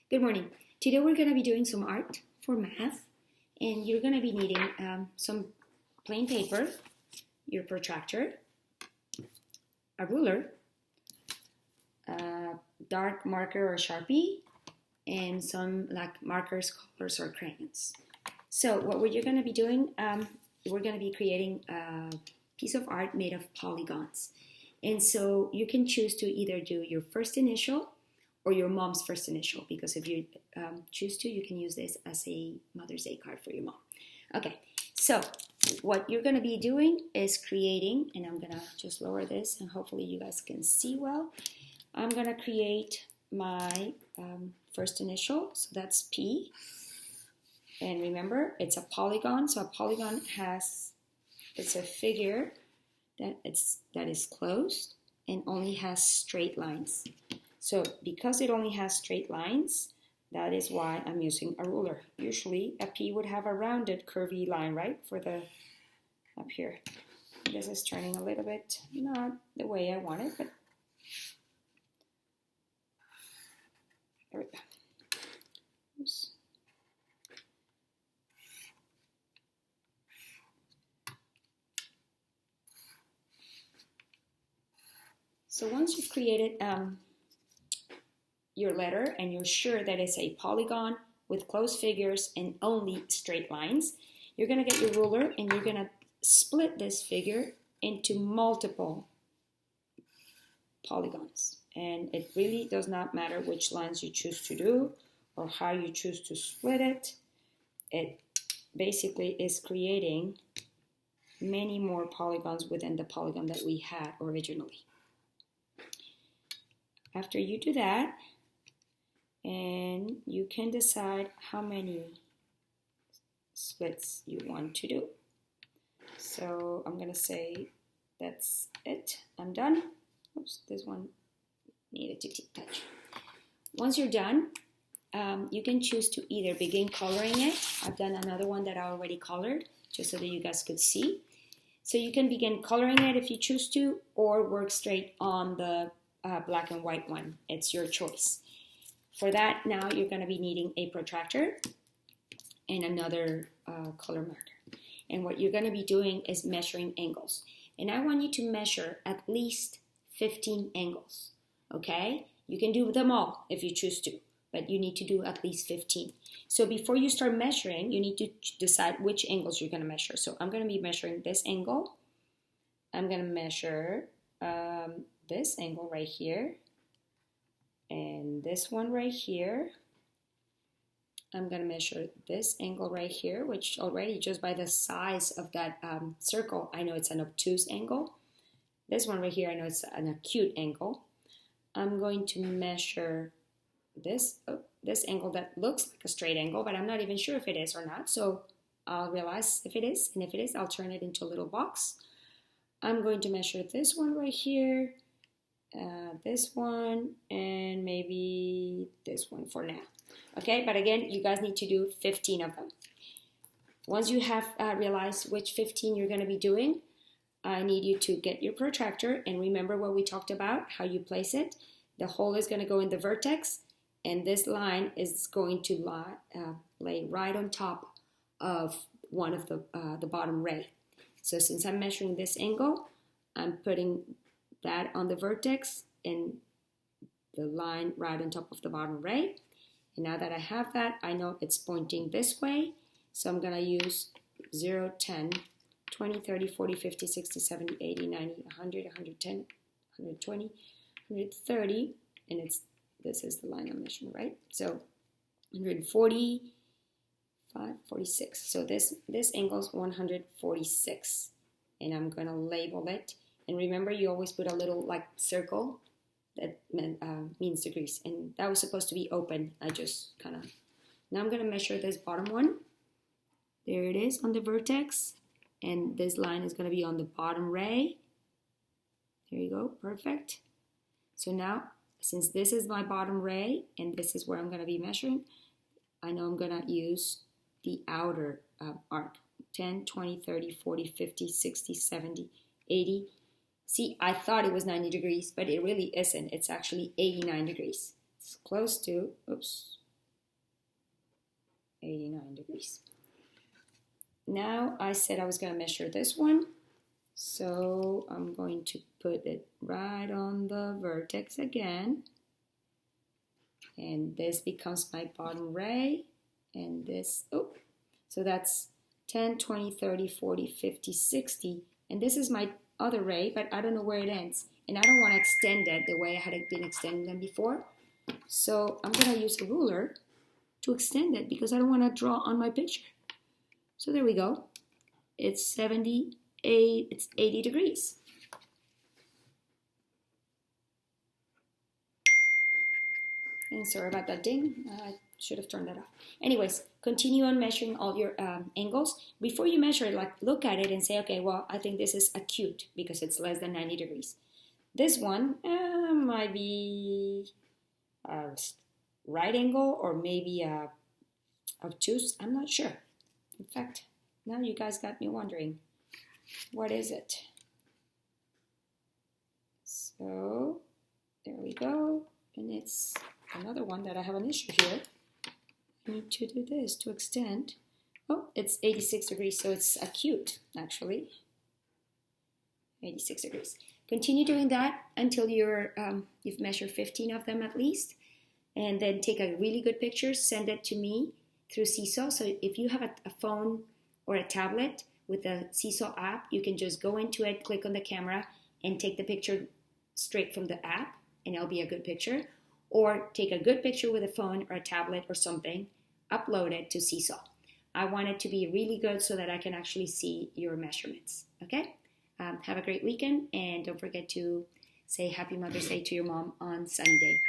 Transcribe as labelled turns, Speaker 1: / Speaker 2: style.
Speaker 1: Good morning. Today we're going to be doing some art for math, and you're going to be needing some plain paper, your protractor, a ruler, a dark marker or Sharpie, and some like markers, colors, or crayons. So what you're going to be doing, we're going to be creating a piece of art made of polygons. And so you can choose to either do your first initial or your mom's first initial, because if you choose to, you can use this as a Mother's Day card for your mom. Okay, so what you're going to be doing is creating, and I'm going to just lower this and hopefully you guys can see well. I'm going to create my first initial, so that's P. And remember, it's a polygon, so a polygon it's a figure that is closed and only has straight lines. So because it only has straight lines, that is why I'm using a ruler. Usually a P would have a rounded curvy line, right? For the up here. This is turning a little bit not the way I want it, but there we go. Oops. So once you've created your letter and you're sure that it's a polygon with closed figures and only straight lines, you're going to get your ruler and you're going to split this figure into multiple polygons. And it really does not matter which lines you choose to do or how you choose to split it. It basically is creating many more polygons within the polygon that we had originally. After you do that, and you can decide how many splits you want to do. So I'm going to say that's it. I'm done. Oops, this one needed to touch. Once you're done, you can choose to either begin coloring it. I've done another one that I already colored just so that you guys could see. So you can begin coloring it if you choose to, or work straight on the black and white one. It's your choice. For that, now you're going to be needing a protractor and another color marker. And what you're going to be doing is measuring angles. And I want you to measure at least 15 angles, okay? You can do them all if you choose to, but you need to do at least 15. So before you start measuring, you need to decide which angles you're going to measure. So I'm going to be measuring this angle. I'm going to measure this angle right here. And this one right here. I'm going to measure this angle right here, which already just by the size of that circle, I know it's an obtuse angle. This one right here, I know it's an acute angle. I'm going to measure this angle that looks like a straight angle, but I'm not even sure if it is or not. So I'll realize if it is, and if it is, I'll turn it into a little box. I'm going to measure this one right here. This one, and maybe this one for now. Okay, but again, you guys need to do 15 of them. Once you have realized which 15 you're going to be doing, I need you to get your protractor and remember what we talked about, how you place it. The hole is going to go in the vertex, and this line is going to lay right on top of one of the bottom ray. So since I'm measuring this angle, I'm putting that on the vertex and the line right on top of the bottom ray. And now that I have that, I know it's pointing this way. So I'm going to use 0, 10, 20, 30, 40, 50, 60, 70, 80, 90, 100, 110, 120, 130. And this is the line I'm measuring, right? So 145, 46. So this angle is 146. And I'm going to label it. And remember, you always put a little like circle that means degrees. And that was supposed to be open. I just kind of... Now I'm going to measure this bottom one. There it is on the vertex. And this line is going to be on the bottom ray. There you go. Perfect. So now, since this is my bottom ray, and this is where I'm going to be measuring, I know I'm going to use the outer arc. 10, 20, 30, 40, 50, 60, 70, 80... See, I thought it was 90 degrees, but it really isn't. It's actually 89 degrees. It's close to, oops, 89 degrees. Now I said I was going to measure this one, so I'm going to put it right on the vertex again, and this becomes my bottom ray, and this, oh, so that's 10, 20, 30, 40, 50, 60, and this is my other ray, but I don't know where it ends, and I don't want to extend it the way I had been extending them before, so I'm going to use a ruler to extend it because I don't want to draw on my picture. So there we go. It's 78, it's 80 degrees. And sorry about that ding. I should have turned that off. Anyways, continue on measuring all your angles. Before you measure it, like look at it and say, okay, well, I think this is acute because it's less than 90 degrees. This one might be a right angle or maybe obtuse. I'm not sure. In fact, now you guys got me wondering, what is it? So there we go. And it's another one that I have an issue here. I need to do this to extend. Oh, it's 86 degrees, so it's acute, actually. 86 degrees. Continue doing that until you've measured 15 of them at least. And then take a really good picture, send it to me through Seesaw. So if you have a phone or a tablet with the Seesaw app, you can just go into it, click on the camera, and take the picture straight from the app, and it'll be a good picture. Or take a good picture with a phone or a tablet or something, upload it to Seesaw. I want it to be really good so that I can actually see your measurements, okay? Have a great weekend, and don't forget to say Happy Mother's Day to your mom on Sunday.